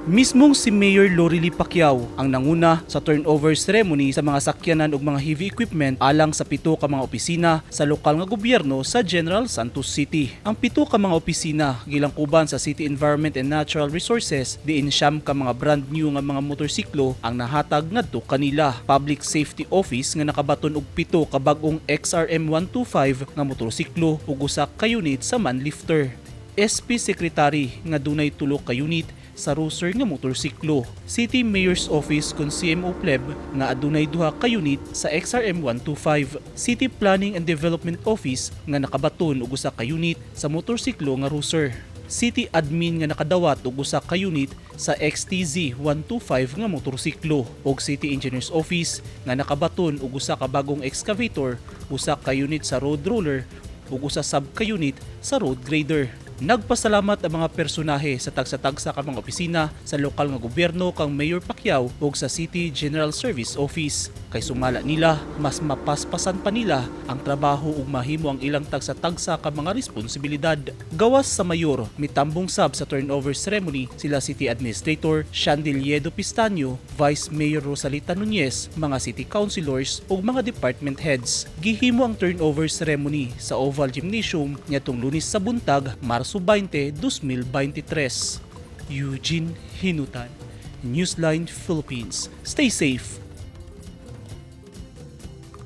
Mismong si Mayor Lorely Pacquiao ang nanguna sa turnover ceremony sa mga sakyanan ug mga heavy equipment alang sa 7 ka mga opisina sa lokal nga gobyerno sa General Santos City. Ang 7 ka mga opisina gilangkuban sa City Environment and Natural Resources diin siyam ka mga brand new nga mga motorsiklo ang nahatag ngadto kanila. Public Safety Office nga nakabaton og 7 ka bag-ong XRM 125 nga motorsiklo ug usa ka unit sa manlifter. SP Secretary nga dunay 3 ka unit sa Ruser nga motorsiklo. City Mayor's Office kon CMO Pleb nga adunay 2 ka unit sa XRM 125. City Planning and Development Office nga nakabaton og usa ka unit sa motorsiklo nga Ruser. City Admin nga nakadawat og usa ka unit sa XTZ 125 nga motorsiklo ug City Engineer's Office nga nakabaton og usa ka bagong excavator, usa ka unit sa road roller ug usa sab ka unit sa road grader. Nagpasalamat ang mga personahe sa tagsa-tagsa ka mga opisina sa lokal nga gobyerno kang Mayor Pacquiao ug sa City General Service Office. Kay sumala nila, mas mapaspasan pa nila ang trabaho ug mahimo ang ilang tagsa-tagsa ka mga responsibilidad. Gawas sa mayor, mitambong sab sa turnover ceremony sila City Administrator Shandiliedo Pistaño, Vice Mayor Rosalita Nunez, mga City Councilors ug mga department heads. Gihimo ang turnover ceremony sa Oval Gymnasium niadtong Lunes sa buntag, Marso 20, 2023. Eugene Hinutan, Newsline Philippines. Stay safe